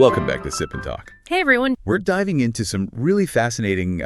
Welcome back to Sip and Talk. Hey, everyone. We're diving into some really fascinating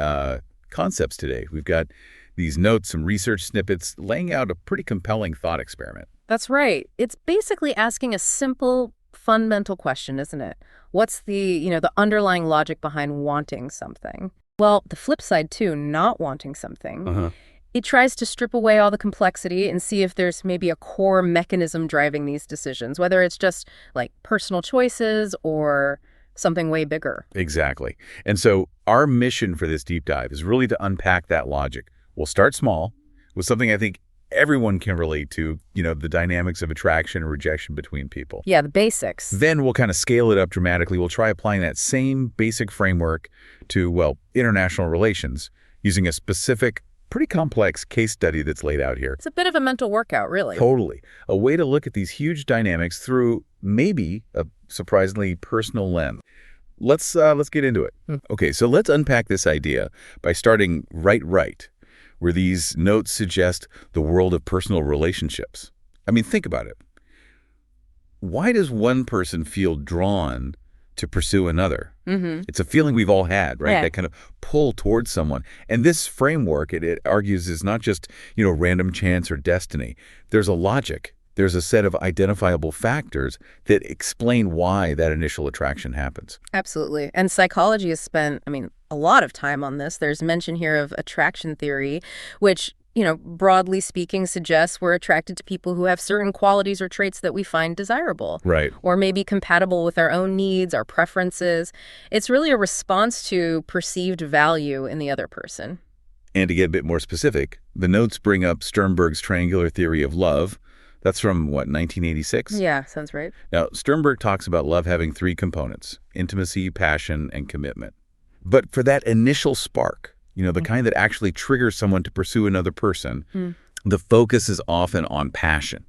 concepts today. We've got these notes, some research snippets, laying out a pretty compelling thought experiment. That's right. It's basically asking a simple, fundamental question, isn't it? What's the underlying logic behind wanting something? Well, the flip side, too, not wanting something. It tries to strip away all the complexity and see if there's maybe a core mechanism driving these decisions, whether it's just like personal choices or something way bigger. Exactly. And so our mission for this deep dive is really to unpack that logic. We'll start small with something I think everyone can relate to, the dynamics of attraction and rejection between people. Yeah, the basics. Then we'll kind of scale it up dramatically. We'll try applying that same basic framework to, international relations using a specific, pretty complex case study that's laid out here. It's a bit of a mental workout, really. Totally. A way to look at these huge dynamics through maybe a surprisingly personal lens. Let's get into it. Okay, so let's unpack this idea by starting right, where these notes suggest the world of personal relationships. I mean, think about it. Why does one person feel drawn to pursue another? It's a feeling we've all had, right? Yeah. That kind of pull towards someone. And this framework, it argues, is not just, random chance or destiny. There's a logic. There's a set of identifiable factors that explain why that initial attraction happens. Absolutely. And psychology has spent, a lot of time on this. There's mention here of attraction theory, which, broadly speaking, suggests we're attracted to people who have certain qualities or traits that we find desirable. Right. Or maybe compatible with our own needs, our preferences. It's really a response to perceived value in the other person. And to get a bit more specific, the notes bring up Sternberg's triangular theory of love. That's from, 1986? Yeah, sounds right. Now, Sternberg talks about love having three components: intimacy, passion, and commitment. But for that initial spark, the kind that actually triggers someone to pursue another person, the focus is often on passion.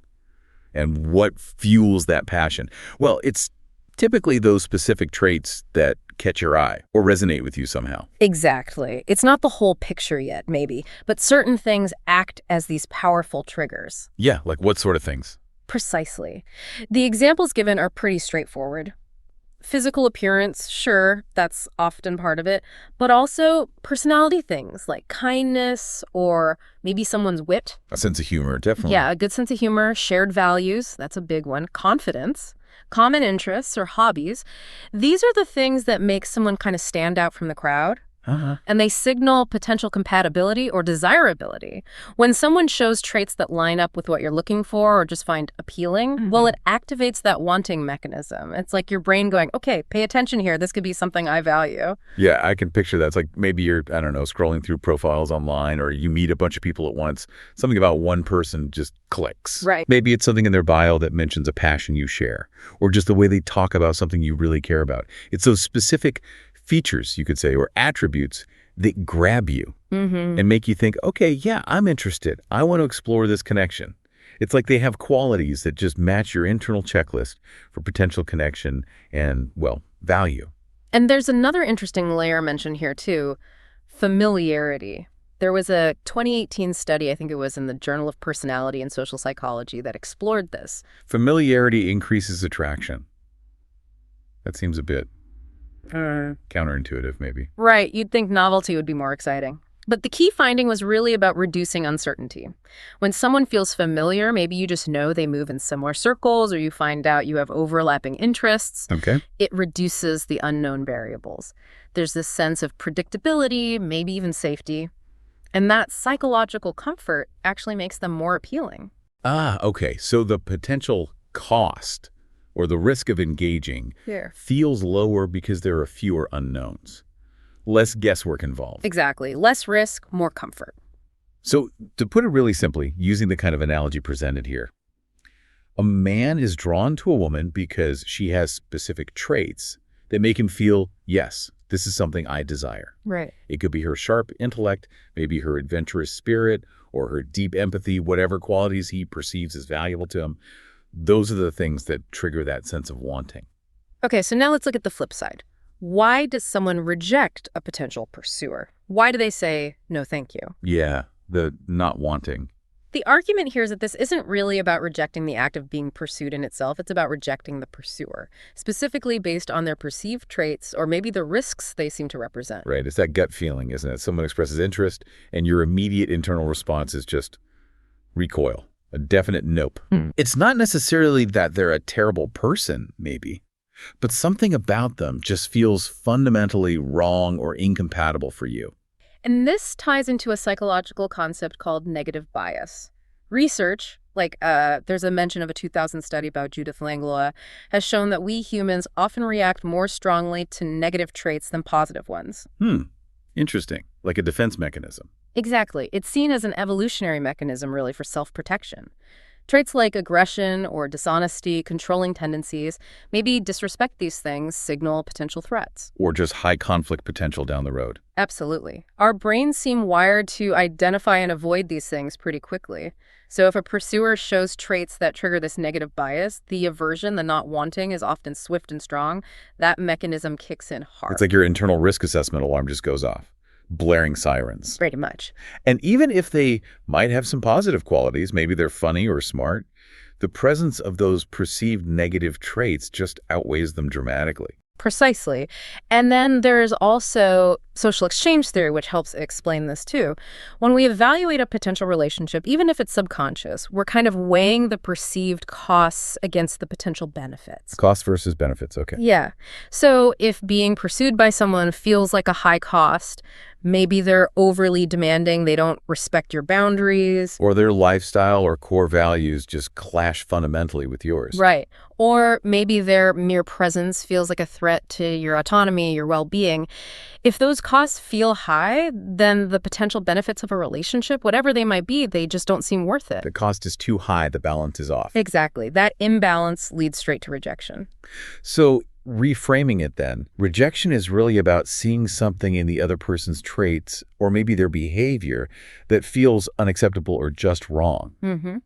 And what fuels that passion? Well, it's typically those specific traits that catch your eye or resonate with you somehow. Exactly. It's not the whole picture yet, maybe, but certain things act as these powerful triggers. Yeah, like what sort of things? Precisely. The examples given are pretty straightforward. Physical appearance, sure, that's often part of it, but also personality things like kindness or maybe someone's wit. A sense of humor, definitely. Yeah, a good sense of humor, shared values, that's a big one, confidence, common interests or hobbies. These are the things that make someone kind of stand out from the crowd. And they signal potential compatibility or desirability. When someone shows traits that line up with what you're looking for or just find appealing, well, it activates that wanting mechanism. It's like your brain going, okay, pay attention here. This could be something I value. Yeah, I can picture that. It's like maybe you're, scrolling through profiles online, or you meet a bunch of people at once. Something about one person just clicks. Right. Maybe it's something in their bio that mentions a passion you share, or just the way they talk about something you really care about. It's those specific features, you could say, or attributes that grab you and make you think, okay, yeah, I'm interested. I want to explore this connection. It's like they have qualities that just match your internal checklist for potential connection and, value. And there's another interesting layer mentioned here, too, familiarity. There was a 2018 study, I think it was in the Journal of Personality and Social Psychology, that explored this. Familiarity increases attraction. That seems a bit counterintuitive, maybe. Right. You'd think novelty would be more exciting. But the key finding was really about reducing uncertainty. When someone feels familiar, maybe you just know they move in similar circles, or you find out you have overlapping interests. Okay. It reduces the unknown variables. There's this sense of predictability, maybe even safety. And that psychological comfort actually makes them more appealing. Okay. So the potential cost or the risk of engaging feels lower because there are fewer unknowns. Less guesswork involved. Exactly. Less risk, more comfort. So to put it really simply, using the kind of analogy presented here, a man is drawn to a woman because she has specific traits that make him feel, yes, this is something I desire. Right. It could be her sharp intellect, maybe her adventurous spirit, or her deep empathy, whatever qualities he perceives as valuable to him. Those are the things that trigger that sense of wanting. Okay, so now let's look at the flip side. Why does someone reject a potential pursuer? Why do they say, no, thank you? Yeah, the not wanting. the argument here is that this isn't really about rejecting the act of being pursued in itself. It's about rejecting the pursuer, specifically based on their perceived traits or maybe the risks they seem to represent. Right. It's that gut feeling, isn't it? Someone expresses interest, and your immediate internal response is just recoil, a definite nope. It's not necessarily that they're a terrible person, maybe, but something about them just feels fundamentally wrong or incompatible for you. And this ties into a psychological concept called negative bias. Research, there's a mention of a 2000 study about Judith Langlois, has shown that we humans often react more strongly to negative traits than positive ones. Interesting. Like a defense mechanism. Exactly. It's seen as an evolutionary mechanism, really, for self-protection. Traits like aggression or dishonesty, controlling tendencies, maybe disrespect these things signal potential threats. Or just high conflict potential down the road. Absolutely. Our brains seem wired to identify and avoid these things pretty quickly. So if a pursuer shows traits that trigger this negative bias, the aversion, the not wanting, is often swift and strong. That mechanism kicks in hard. It's like your internal risk assessment alarm just goes off. Blaring sirens. Pretty much. And even if they might have some positive qualities, maybe they're funny or smart, the presence of those perceived negative traits just outweighs them dramatically. Precisely. And then there's also social exchange theory, which helps explain this too. When we evaluate a potential relationship, even if it's subconscious, we're kind of weighing the perceived costs against the potential benefits. Cost versus benefits, okay. Yeah. So if being pursued by someone feels like a high cost, maybe they're overly demanding, they don't respect your boundaries. Or their lifestyle or core values just clash fundamentally with yours. Right. Or maybe their mere presence feels like a threat to your autonomy, your well-being. If those costs feel high, then the potential benefits of a relationship, whatever they might be, they just don't seem worth it. The cost is too high, the balance is off. Exactly. That imbalance leads straight to rejection. So reframing it then, rejection is really about seeing something in the other person's traits or maybe their behavior that feels unacceptable or just wrong.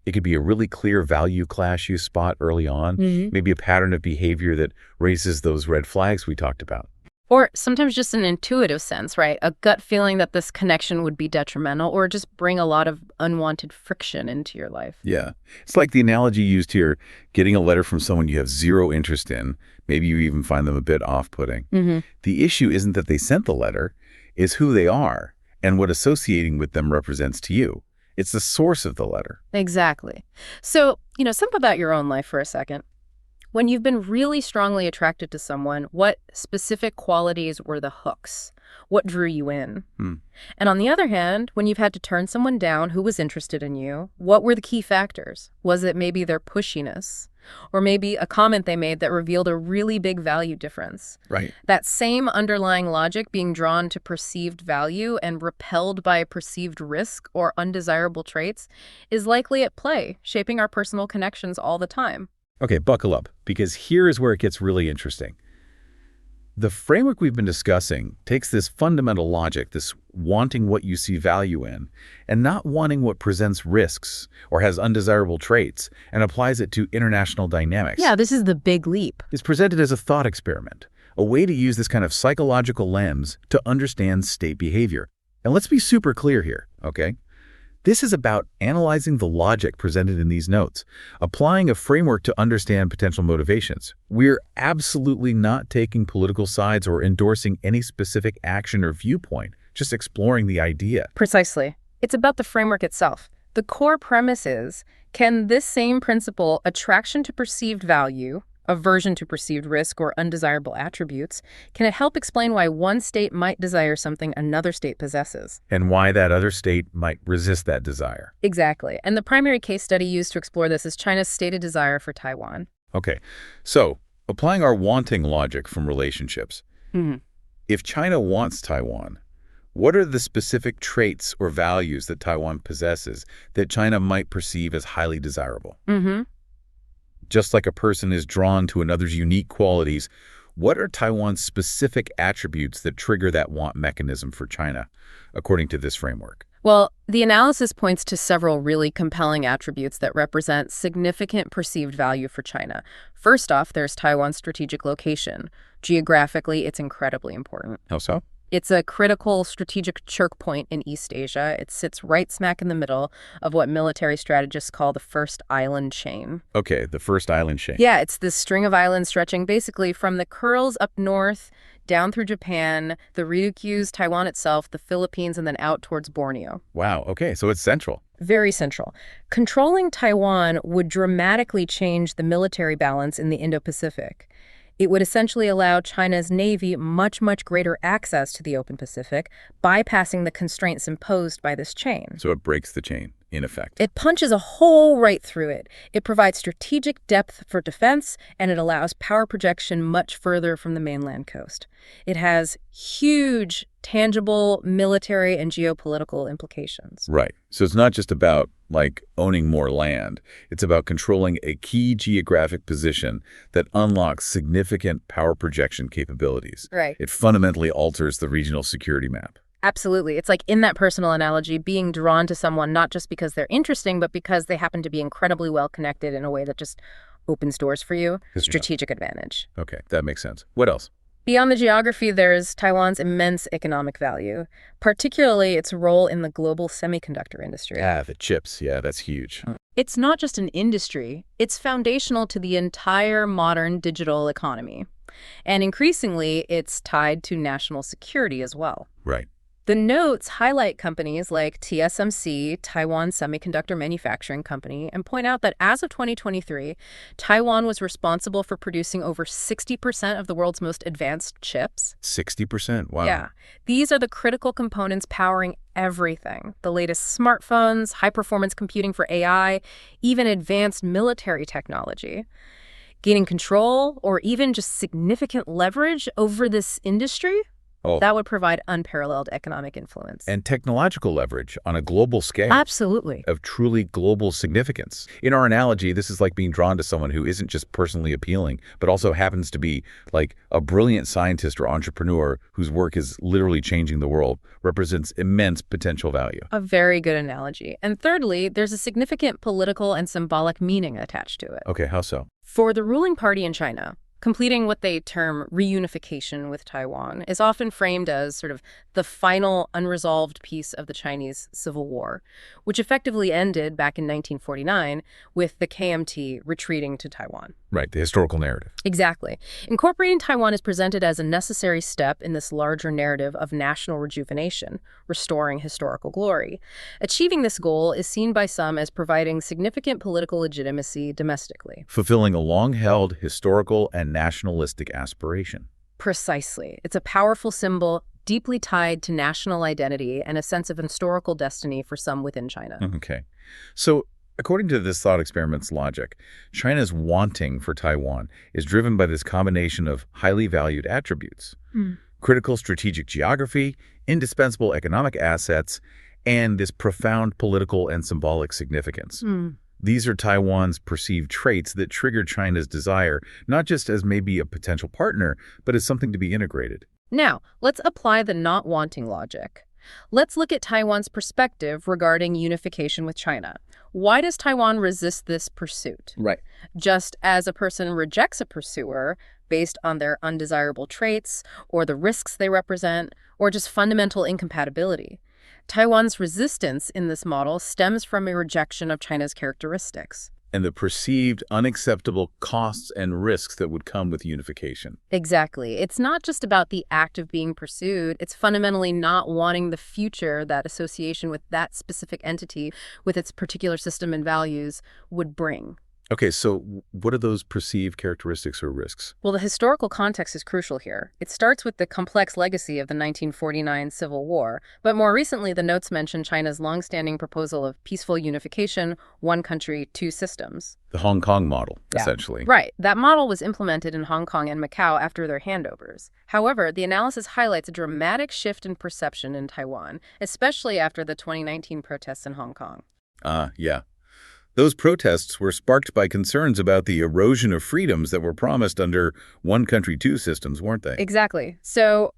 It could be a really clear value clash you spot early on, maybe a pattern of behavior that raises those red flags we talked about. Or sometimes just an intuitive sense, right? A gut feeling that this connection would be detrimental or just bring a lot of unwanted friction into your life. Yeah. It's like the analogy used here, getting a letter from someone you have zero interest in. Maybe you even find them a bit off-putting. The issue isn't that they sent the letter, it's who they are and what associating with them represents to you. It's the source of the letter. Exactly. So, think about your own life for a second. When you've been really strongly attracted to someone, what specific qualities were the hooks? What drew you in? And on the other hand, when you've had to turn someone down who was interested in you, what were the key factors? Was it maybe their pushiness? Or maybe a comment they made that revealed a really big value difference? Right. That same underlying logic, being drawn to perceived value and repelled by perceived risk or undesirable traits, is likely at play, shaping our personal connections all the time. Okay, buckle up, because here is where it gets really interesting. The framework we've been discussing takes this fundamental logic, this wanting what you see value in, and not wanting what presents risks or has undesirable traits, and applies it to international dynamics. Yeah, this is the big leap. It's presented as a thought experiment, a way to use this kind of psychological lens to understand state behavior. And let's be super clear here, okay? This is about analyzing the logic presented in these notes, applying a framework to understand potential motivations. We're absolutely not taking political sides or endorsing any specific action or viewpoint, just exploring the idea. Precisely. It's about the framework itself. The core premise is, can this same principle, attraction to perceived value, aversion to perceived risk or undesirable attributes, can it help explain why one state might desire something another state possesses? And why that other state might resist that desire. Exactly. And the primary case study used to explore this is China's stated desire for Taiwan. Okay, so applying our wanting logic from relationships, if China wants Taiwan, what are the specific traits or values that Taiwan possesses that China might perceive as highly desirable? Just like a person is drawn to another's unique qualities, what are Taiwan's specific attributes that trigger that want mechanism for China, according to this framework? Well, the analysis points to several really compelling attributes that represent significant perceived value for China. First off, there's Taiwan's strategic location. Geographically, it's incredibly important. How so? It's a critical strategic choke point in East Asia. It sits right smack in the middle of what military strategists call the first island chain. Okay, the first island chain. Yeah, it's this string of islands stretching basically from the Kurils up north, down through Japan, the Ryukyus, Taiwan itself, the Philippines, and then out towards Borneo. Wow, okay, so it's central. Very central. Controlling Taiwan would dramatically change the military balance in the Indo-Pacific. It would essentially allow China's Navy much, much greater access to the open Pacific, bypassing the constraints imposed by this chain. So it breaks the chain, in effect. It punches a hole right through it. It provides strategic depth for defense, and it allows power projection much further from the mainland coast. It has huge, tangible military and geopolitical implications. Right. So it's not just about, like, owning more land. It's about controlling a key geographic position that unlocks significant power projection capabilities. Right. It fundamentally alters the regional security map. Absolutely. It's like, in that personal analogy, being drawn to someone not just because they're interesting, but because they happen to be incredibly well connected in a way that just opens doors for you. Strategic advantage. Okay, that makes sense. What else? Beyond the geography, there's Taiwan's immense economic value, particularly its role in the global semiconductor industry. Yeah, the chips. Yeah, that's huge. It's not just an industry. It's foundational to the entire modern digital economy. And increasingly, it's tied to national security as well. Right. The notes highlight companies like TSMC, Taiwan Semiconductor Manufacturing Company, and point out that as of 2023, Taiwan was responsible for producing over 60% of the world's most advanced chips. 60%? Wow. Yeah. These are the critical components powering everything. The latest smartphones, high-performance computing for AI, even advanced military technology. Gaining control or even just significant leverage over this industry? That would provide unparalleled economic influence. And technological leverage on a global scale. Absolutely. Of truly global significance. In our analogy, this is like being drawn to someone who isn't just personally appealing, but also happens to be like a brilliant scientist or entrepreneur whose work is literally changing the world, represents immense potential value. A very good analogy. And thirdly, there's a significant political and symbolic meaning attached to it. Okay, how so? For the ruling party in China, completing what they term reunification with Taiwan is often framed as sort of the final unresolved piece of the Chinese Civil War, which effectively ended back in 1949 with the KMT retreating to Taiwan. Right, the historical narrative. Exactly. Incorporating Taiwan is presented as a necessary step in this larger narrative of national rejuvenation, restoring historical glory. Achieving this goal is seen by some as providing significant political legitimacy domestically. Fulfilling a long-held historical and nationalistic aspiration. Precisely. It's a powerful symbol deeply tied to national identity and a sense of historical destiny for some within China. Okay. So, according to this thought experiment's logic, China's wanting for Taiwan is driven by this combination of highly valued attributes. Critical strategic geography, indispensable economic assets, and this profound political and symbolic significance. These are Taiwan's perceived traits that trigger China's desire, not just as maybe a potential partner, but as something to be integrated. Now, let's apply the not wanting logic. Let's look at Taiwan's perspective regarding unification with China. Why does Taiwan resist this pursuit? Right. Just as a person rejects a pursuer based on their undesirable traits or the risks they represent or just fundamental incompatibility. Taiwan's resistance in this model stems from a rejection of China's characteristics. And the perceived unacceptable costs and risks that would come with unification. Exactly. It's not just about the act of being pursued. It's fundamentally not wanting the future that association with that specific entity with its particular system and values would bring. Okay, so what are those perceived characteristics or risks? Well, the historical context is crucial here. It starts with the complex legacy of the 1949 Civil War, but more recently the notes mention China's longstanding proposal of peaceful unification, one country, two systems. The Hong Kong model, essentially. Right. That model was implemented in Hong Kong and Macau after their handovers. However, the analysis highlights a dramatic shift in perception in Taiwan, especially after the 2019 protests in Hong Kong. Yeah. Those protests were sparked by concerns about the erosion of freedoms that were promised under one country, two systems, weren't they? Exactly. So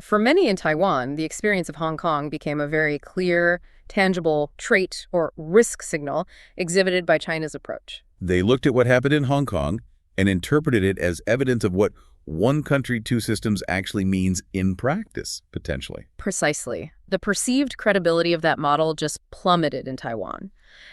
for many in Taiwan, the experience of Hong Kong became a very clear, tangible trait or risk signal exhibited by China's approach. They looked at what happened in Hong Kong and interpreted it as evidence of what one country, two systems actually means in practice, potentially. Precisely. The perceived credibility of that model just plummeted in Taiwan.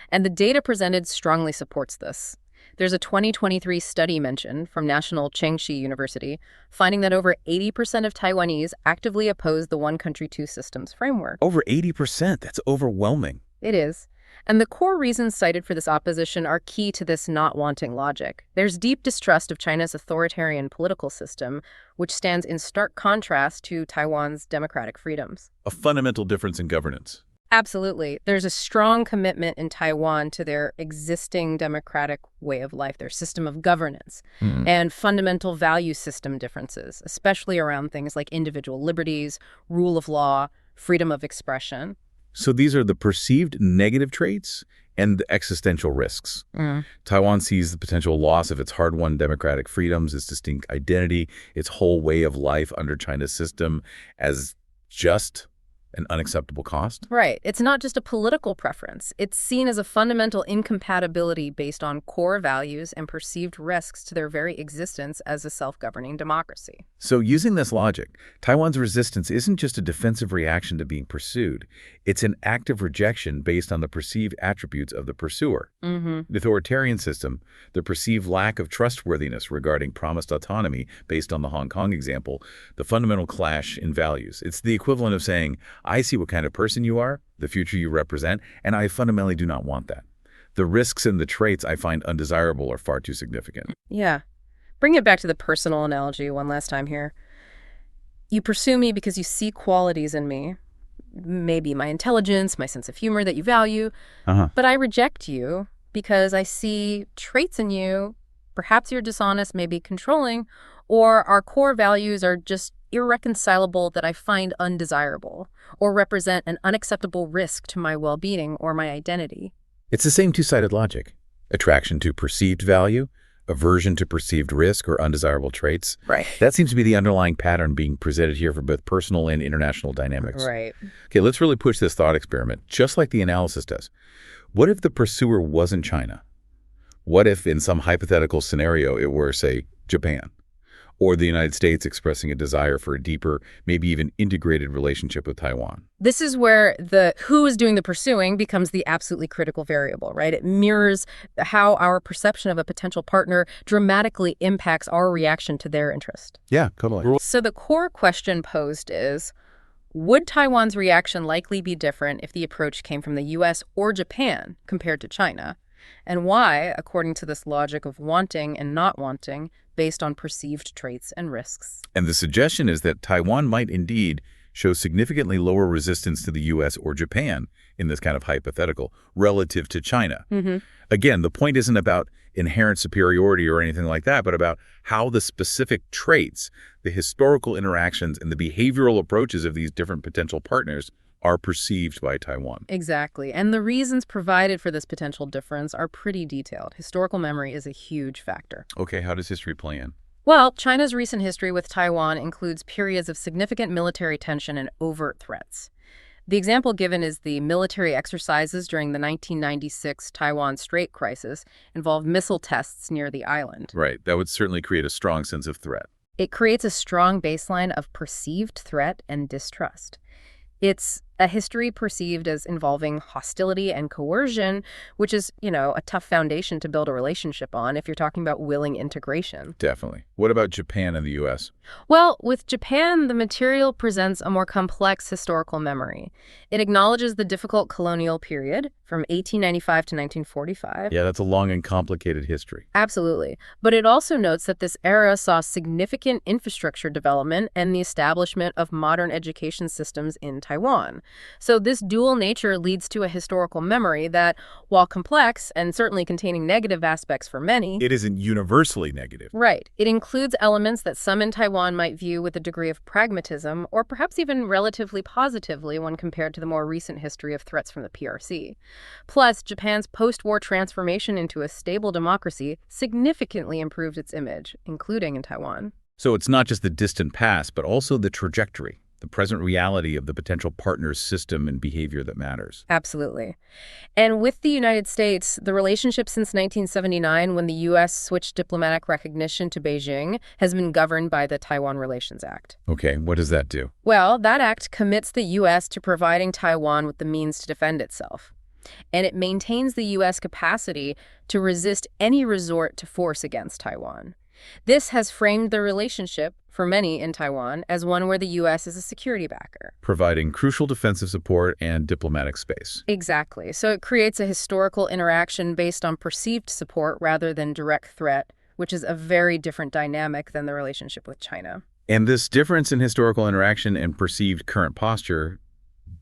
And the data presented strongly supports this. There's a 2023 study mentioned from National Chengxi University finding that over 80% of Taiwanese actively oppose the one country, two systems framework. Over 80%, that's overwhelming. It is. And the core reasons cited for this opposition are key to this not wanting logic. There's deep distrust of China's authoritarian political system, which stands in stark contrast to Taiwan's democratic freedoms. A fundamental difference in governance. Absolutely. There's a strong commitment in Taiwan to their existing democratic way of life, their system of governance, and fundamental value system differences, especially around things like individual liberties, rule of law, freedom of expression. So these are the perceived negative traits and the existential risks. Taiwan sees the potential loss of its hard-won democratic freedoms, its distinct identity, its whole way of life under China's system as just an unacceptable cost. Right. It's not just a political preference. It's seen as a fundamental incompatibility based on core values and perceived risks to their very existence as a self-governing democracy. So using this logic, Taiwan's resistance isn't just a defensive reaction to being pursued. It's an active rejection based on the perceived attributes of the pursuer. The authoritarian system, the perceived lack of trustworthiness regarding promised autonomy based on the Hong Kong example, the fundamental clash in values. It's the equivalent of saying, I see what kind of person you are, the future you represent, and I fundamentally do not want that. The risks and the traits I find undesirable are far too significant. Yeah. Bring it back to the personal analogy one last time here. You pursue me because you see qualities in me, maybe my intelligence, my sense of humor that you value, but I reject you because I see traits in you, perhaps you're dishonest, maybe controlling, or our core values are just irreconcilable that I find undesirable, or represent an unacceptable risk to my well-being or my identity. It's the same two-sided logic. Attraction to perceived value, aversion to perceived risk or undesirable traits. Right. That seems to be the underlying pattern being presented here for both personal and international dynamics. Right. Okay, let's really push this thought experiment, just like the analysis does. What if the pursuer wasn't China? What if, in some hypothetical scenario, it were, say, Japan? Or the United States expressing a desire for a deeper, maybe even integrated relationship with Taiwan? This is where the who is doing the pursuing becomes the absolutely critical variable, right? It mirrors how our perception of a potential partner dramatically impacts our reaction to their interest. Yeah, totally. So the core question posed is, would Taiwan's reaction likely be different if the approach came from the U.S. or Japan compared to China? And why, according to this logic of wanting and not wanting, based on perceived traits and risks. And the suggestion is that Taiwan might indeed show significantly lower resistance to the U.S. or Japan in this kind of hypothetical relative to China. Again, the point isn't about inherent superiority or anything like that, but about how the specific traits, the historical interactions, and the behavioral approaches of these different potential partners are perceived by Taiwan. Exactly. And the reasons provided for this potential difference are pretty detailed. Historical memory is a huge factor. Okay, how does history play in? Well, China's recent history with Taiwan includes periods of significant military tension and overt threats. The example given is the military exercises during the 1996 Taiwan Strait crisis involved missile tests near the island. Right. That would certainly create a strong sense of threat. It creates a strong baseline of perceived threat and distrust. It's a history perceived as involving hostility and coercion, which is, a tough foundation to build a relationship on if you're talking about willing integration. Definitely. What about Japan and the U.S.? Well, with Japan, the material presents a more complex historical memory. It acknowledges the difficult colonial period from 1895 to 1945. Yeah, that's a long and complicated history. Absolutely. But it also notes that this era saw significant infrastructure development and the establishment of modern education systems in Taiwan. So this dual nature leads to a historical memory that, while complex and certainly containing negative aspects for many, it isn't universally negative. Right. It includes elements that some in Taiwan might view with a degree of pragmatism or perhaps even relatively positively when compared to the more recent history of threats from the PRC. Plus, Japan's post-war transformation into a stable democracy significantly improved its image, including in Taiwan. So it's not just the distant past, but also the trajectory. the present reality of the potential partner's system and behavior that matters. Absolutely. And with the United States, the relationship since 1979, when the U.S. switched diplomatic recognition to Beijing, has been governed by the Taiwan Relations Act. Okay, what does that do? Well, that act commits the U.S. to providing Taiwan with the means to defend itself. And it maintains the U.S. capacity to resist any resort to force against Taiwan. This has framed the relationship, for many in Taiwan, as one where the U.S. is a security backer. Providing crucial defensive support and diplomatic space. Exactly. So it creates a historical interaction based on perceived support rather than direct threat, which is a very different dynamic than the relationship with China. And this difference in historical interaction and perceived current posture,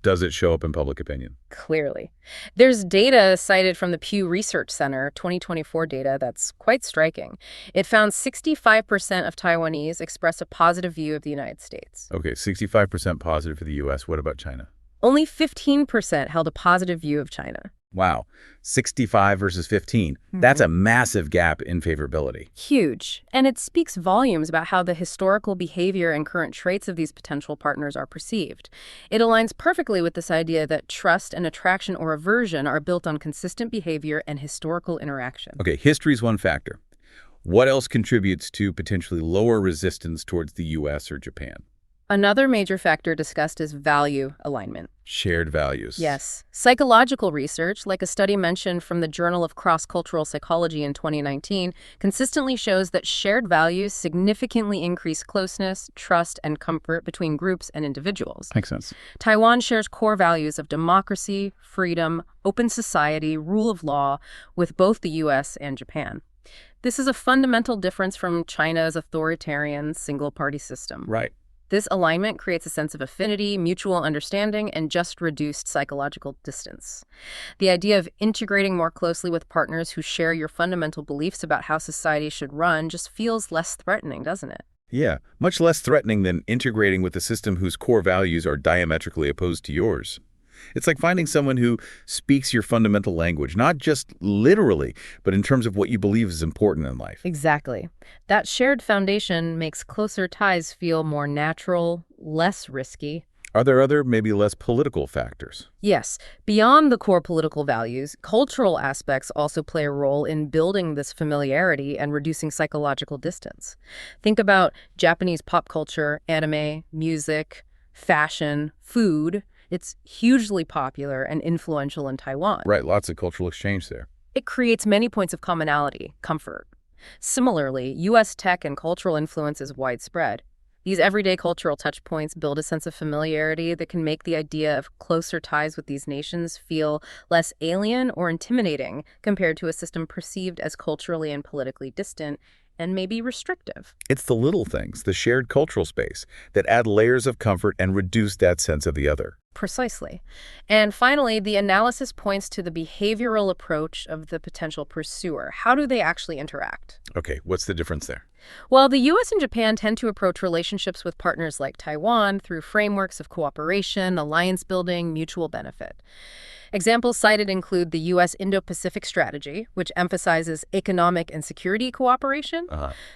does it show up in public opinion? Clearly. There's data cited from the Pew Research Center, 2024 data, that's quite striking. It found 65% of Taiwanese express a positive view of the United States. Okay, 65% positive for the U.S. What about China? Only 15% held a positive view of China. Wow, 65 versus 15. That's a massive gap in favorability. Huge. And it speaks volumes about how the historical behavior and current traits of these potential partners are perceived. It aligns perfectly with this idea that trust and attraction or aversion are built on consistent behavior and historical interaction. Okay, history's one factor. What else contributes to potentially lower resistance towards the U.S. or Japan? Another major factor discussed is value alignment. Shared values. Yes. Psychological research, like a study mentioned from the Journal of Cross-Cultural Psychology in 2019, consistently shows that shared values significantly increase closeness, trust, and comfort between groups and individuals. Makes sense. Taiwan shares core values of democracy, freedom, open society, rule of law with both the U.S. and Japan. This is a fundamental difference from China's authoritarian single-party system. Right. This alignment creates a sense of affinity, mutual understanding, and just reduced psychological distance. The idea of integrating more closely with partners who share your fundamental beliefs about how society should run just feels less threatening, doesn't it? Yeah, much less threatening than integrating with a system whose core values are diametrically opposed to yours. It's like finding someone who speaks your fundamental language, not just literally, but in terms of what you believe is important in life. Exactly. That shared foundation makes closer ties feel more natural, less risky. Are there other, maybe less political factors? Yes. Beyond the core political values, cultural aspects also play a role in building this familiarity and reducing psychological distance. Think about Japanese pop culture, anime, music, fashion, food. It's hugely popular and influential in Taiwan. Right, lots of cultural exchange there. It creates many points of commonality, comfort. Similarly, U.S. tech and cultural influence is widespread. These everyday cultural touchpoints build a sense of familiarity that can make the idea of closer ties with these nations feel less alien or intimidating compared to a system perceived as culturally and politically distant and maybe restrictive. It's the little things, the shared cultural space, that add layers of comfort and reduce that sense of the other. Precisely. And finally, the analysis points to the behavioral approach of the potential pursuer. How do they actually interact? Okay, what's the difference there? Well, the U.S. and Japan tend to approach relationships with partners like Taiwan through frameworks of cooperation, alliance building, mutual benefit. Examples cited include the U.S. Indo-Pacific Strategy, which emphasizes economic and security cooperation.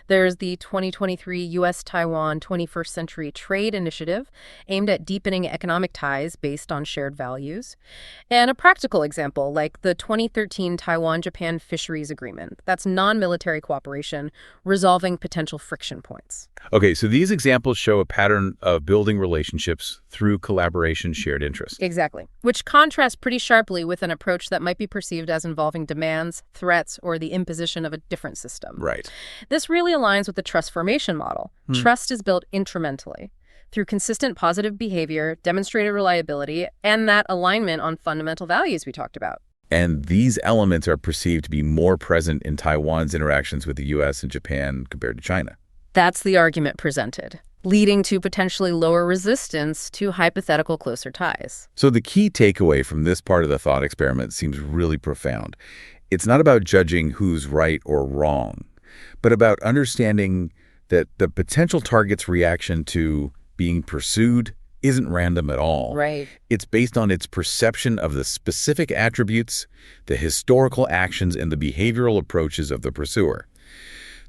There's the 2023 U.S.-Taiwan 21st Century Trade Initiative, aimed at deepening economic ties based on shared values. And a practical example, like the 2013 Taiwan-Japan Fisheries Agreement. That's non-military cooperation, resolving potential friction points. Okay, so these examples show a pattern of building relationships through collaboration, shared interest. Exactly, which contrasts pretty sharply with an approach that might be perceived as involving demands, threats, or the imposition of a different system. Right. This really aligns with the trust formation model. Trust is built incrementally through consistent positive behavior, demonstrated reliability, and that alignment on fundamental values we talked about. And these elements are perceived to be more present in Taiwan's interactions with the U.S. and Japan compared to China. That's the argument presented, leading to potentially lower resistance to hypothetical closer ties. So the key takeaway from this part of the thought experiment seems really profound. It's not about judging who's right or wrong, but about understanding that the potential target's reaction to being pursued isn't random at all. Right. It's based on its perception of the specific attributes, the historical actions, and the behavioral approaches of the pursuer.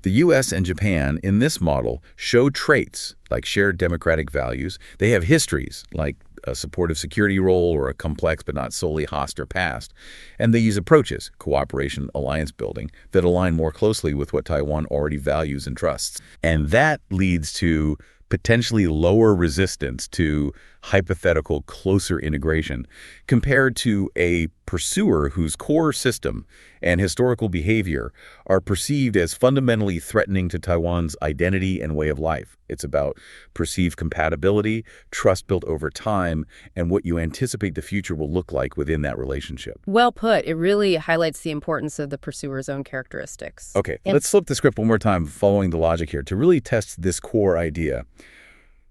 The U.S. and Japan, in this model, show traits like shared democratic values. They have histories like a supportive security role or a complex but not solely hostile past. And they use approaches, cooperation, alliance building, that align more closely with what Taiwan already values and trusts. And that leads to potentially lower resistance to hypothetical closer integration compared to a pursuer whose core system and historical behavior are perceived as fundamentally threatening to Taiwan's identity and way of life. It's about perceived compatibility, trust built over time, and what you anticipate the future will look like within that relationship. Well put. It really highlights the importance of the pursuer's own characteristics. Okay, let's flip the script one more time following the logic here to really test this core idea.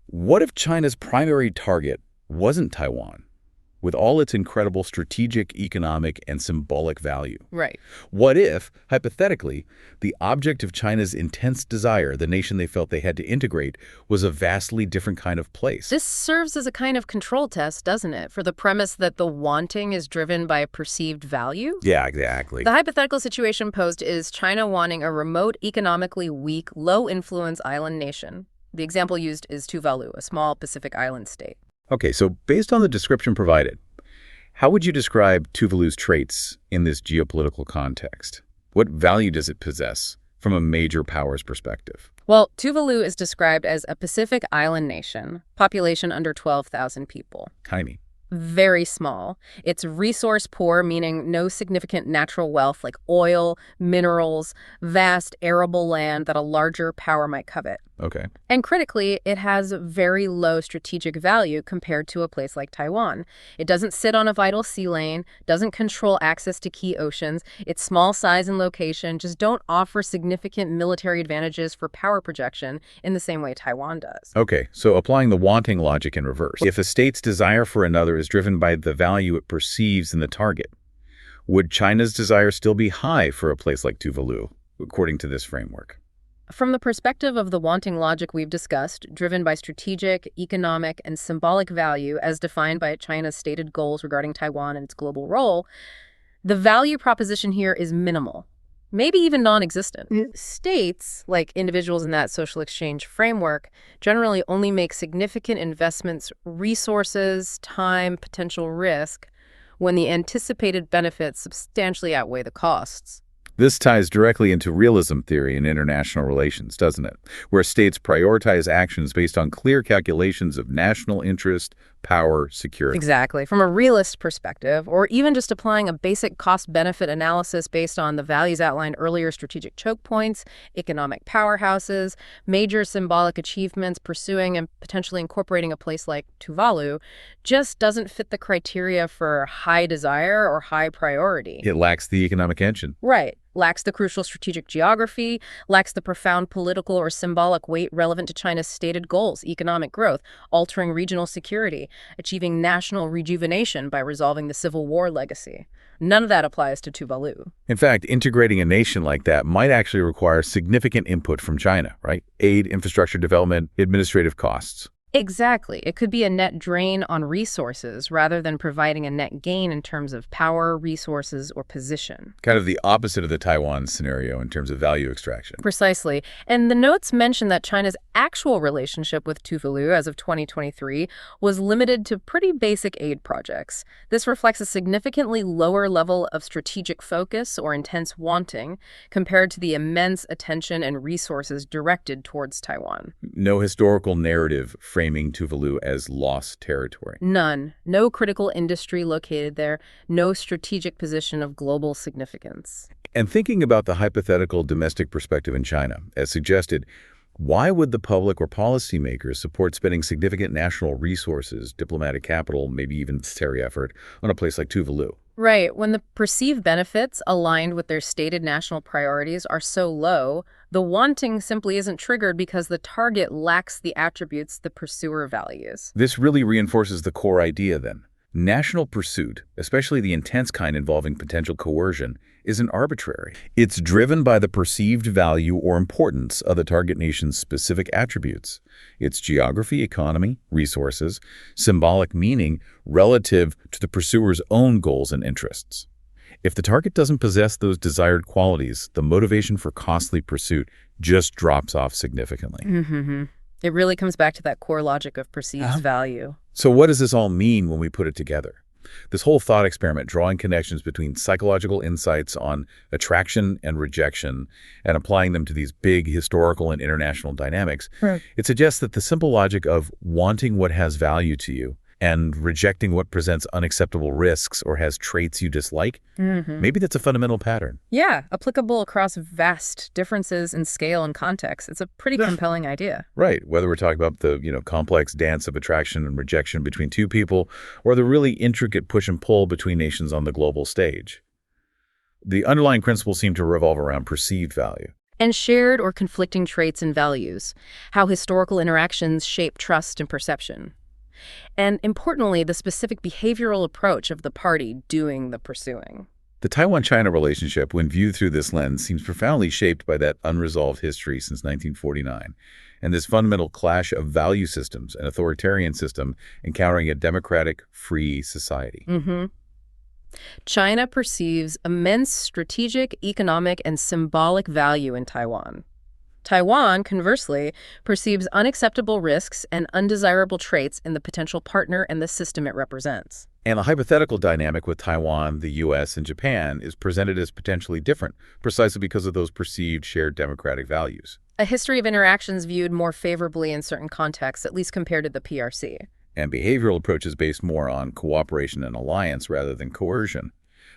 What if China's primary target wasn't Taiwan, with all its incredible strategic, economic, and symbolic value? Right. What if, hypothetically, the object of China's intense desire, the nation they felt they had to integrate, was a vastly different kind of place? This serves as a kind of control test, doesn't it, for the premise that the wanting is driven by a perceived value? Yeah, exactly. The hypothetical situation posed is China wanting a remote, economically weak, low-influence island nation. The example used is Tuvalu, a small Pacific island state. Okay, so based on the description provided, how would you describe Tuvalu's traits in this geopolitical context? What value does it possess from a major power's perspective? Well, Tuvalu is described as a Pacific island nation, population under 12,000 people. Tiny. Very small. It's resource poor, meaning no significant natural wealth like oil, minerals, vast arable land that a larger power might covet. Okay. And critically, it has very low strategic value compared to a place like Taiwan. It doesn't sit on a vital sea lane, doesn't control access to key oceans. Its small size and location just don't offer significant military advantages for power projection in the same way Taiwan does. Okay, so applying the wanting logic in reverse. If a state's desire for another is driven by the value it perceives in the target, would China's desire still be high for a place like Tuvalu, according to this framework? From the perspective of the wanting logic we've discussed, driven by strategic, economic, and symbolic value as defined by China's stated goals regarding Taiwan and its global role, the value proposition here is minimal, maybe even non-existent. States, like individuals in that social exchange framework, generally only make significant investments, resources, time, potential risk, when the anticipated benefits substantially outweigh the costs. This ties directly into realism theory in international relations, doesn't it? Where states prioritize actions based on clear calculations of national interest, power, security. Exactly. From a realist perspective, or even just applying a basic cost-benefit analysis based on the values outlined earlier, strategic choke points, economic powerhouses, major symbolic achievements, pursuing and potentially incorporating a place like Tuvalu, just doesn't fit the criteria for high desire or high priority. It lacks the economic engine. Right. Lacks the crucial strategic geography, lacks the profound political or symbolic weight relevant to China's stated goals, economic growth, altering regional security, achieving national rejuvenation by resolving the Civil War legacy. None of that applies to Tuvalu. In fact, integrating a nation like that might actually require significant input from China, right? Aid, infrastructure development, administrative costs. Exactly. It could be a net drain on resources rather than providing a net gain in terms of power, resources, or position. Kind of the opposite of the Taiwan scenario in terms of value extraction. Precisely. And the notes mention that China's actual relationship with Tuvalu as of 2023 was limited to pretty basic aid projects. This reflects a significantly lower level of strategic focus or intense wanting compared to the immense attention and resources directed towards Taiwan. No historical narrative framing Tuvalu as lost territory. None. No critical industry located there. No strategic position of global significance. And thinking about the hypothetical domestic perspective in China, as suggested, why would the public or policymakers support spending significant national resources, diplomatic capital, maybe even military effort on a place like Tuvalu? Right. When the perceived benefits aligned with their stated national priorities are so low, the wanting simply isn't triggered because the target lacks the attributes the pursuer values. This really reinforces the core idea then. National pursuit, especially the intense kind involving potential coercion, isn't arbitrary. It's driven by the perceived value or importance of the target nation's specific attributes, its geography, economy, resources, symbolic meaning relative to the pursuer's own goals and interests. If the target doesn't possess those desired qualities, the motivation for costly pursuit just drops off significantly. Mm-hmm. It really comes back to that core logic of perceived value. So what does this all mean when we put it together? This whole thought experiment, drawing connections between psychological insights on attraction and rejection and applying them to these big historical and international dynamics, it suggests that the simple logic of wanting what has value to you and rejecting what presents unacceptable risks or has traits you dislike, maybe that's a fundamental pattern. Yeah, applicable across vast differences in scale and context. It's a pretty compelling idea. Right, whether we're talking about the complex dance of attraction and rejection between two people or the really intricate push and pull between nations on the global stage. The underlying principles seem to revolve around perceived value. And shared or conflicting traits and values, how historical interactions shape trust and perception. And importantly, the specific behavioral approach of the party doing the pursuing. The Taiwan-China relationship, when viewed through this lens, seems profoundly shaped by that unresolved history since 1949, and this fundamental clash of value systems, an authoritarian system encountering a democratic, free society. China perceives immense strategic, economic, and symbolic value in Taiwan. Taiwan, conversely, perceives unacceptable risks and undesirable traits in the potential partner and the system it represents. And the hypothetical dynamic with Taiwan, the U.S., and Japan is presented as potentially different, precisely because of those perceived shared democratic values. A history of interactions viewed more favorably in certain contexts, at least compared to the PRC. And behavioral approaches based more on cooperation and alliance rather than coercion.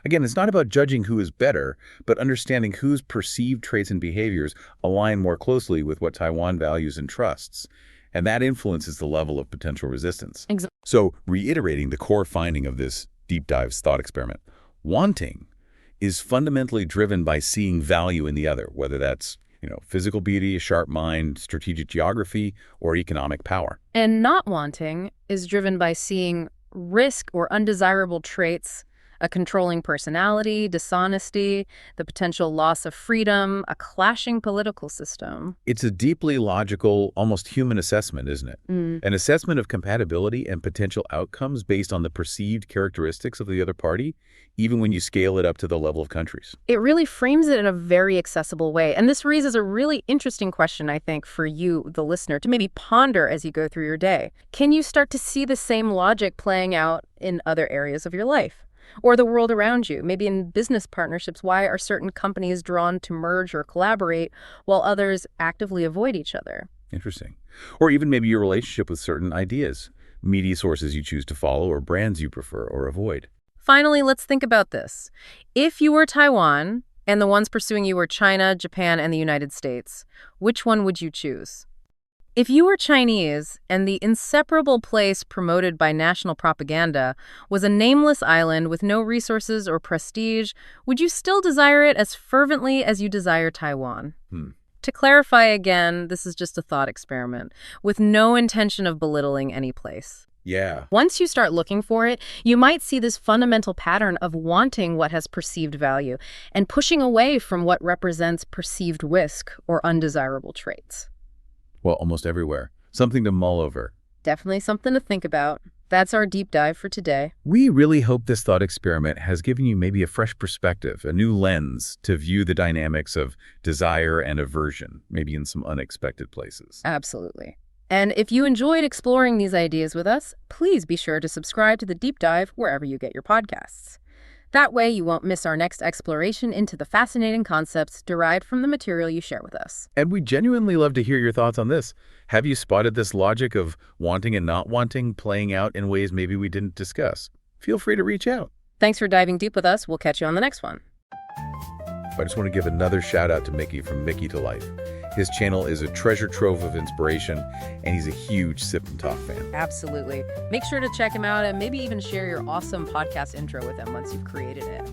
Again, it's not about judging who is better, but understanding whose perceived traits and behaviors align more closely with what Taiwan values and trusts. And that influences the level of potential resistance. Exactly. So, reiterating the core finding of this deep dive thought experiment, wanting is fundamentally driven by seeing value in the other, whether that's physical beauty, a sharp mind, strategic geography, or economic power. And not wanting is driven by seeing risk or undesirable traits, a controlling personality, dishonesty, the potential loss of freedom, a clashing political system. It's a deeply logical, almost human assessment, isn't it? An assessment of compatibility and potential outcomes based on the perceived characteristics of the other party, even when you scale it up to the level of countries. It really frames it in a very accessible way. And this raises a really interesting question, I think, for you, the listener, to maybe ponder as you go through your day. Can you start to see the same logic playing out in other areas of your life? Or the world around you, maybe in business partnerships? Why are certain companies drawn to merge or collaborate while others actively avoid each other? Interesting. Or even maybe your relationship with certain ideas, media sources you choose to follow, or brands you prefer or avoid. Finally, let's think about this. If you were Taiwan and the ones pursuing you were China, Japan, and the United States, which one would you choose? If you were Chinese and the inseparable place promoted by national propaganda was a nameless island with no resources or prestige, would you still desire it as fervently as you desire Taiwan? To clarify again, this is just a thought experiment, with no intention of belittling any place. Yeah. Once you start looking for it, you might see this fundamental pattern of wanting what has perceived value and pushing away from what represents perceived risk or undesirable traits. Well, almost everywhere. Something to mull over. Definitely something to think about. That's our deep dive for today. We really hope this thought experiment has given you maybe a fresh perspective, a new lens to view the dynamics of desire and aversion, maybe in some unexpected places. Absolutely. And if you enjoyed exploring these ideas with us, please be sure to subscribe to the deep dive wherever you get your podcasts. That way you won't miss our next exploration into the fascinating concepts derived from the material you share with us. And we genuinely love to hear your thoughts on this. Have you spotted this logic of wanting and not wanting playing out in ways maybe we didn't discuss? Feel free to reach out. Thanks for diving deep with us. We'll catch you on the next one. I just want to give another shout out to Micky from Micky to Life. His channel is a treasure trove of inspiration, and he's a huge Sip&Talk fan. Absolutely. Make sure to check him out and maybe even share your awesome podcast intro with him once you've created it.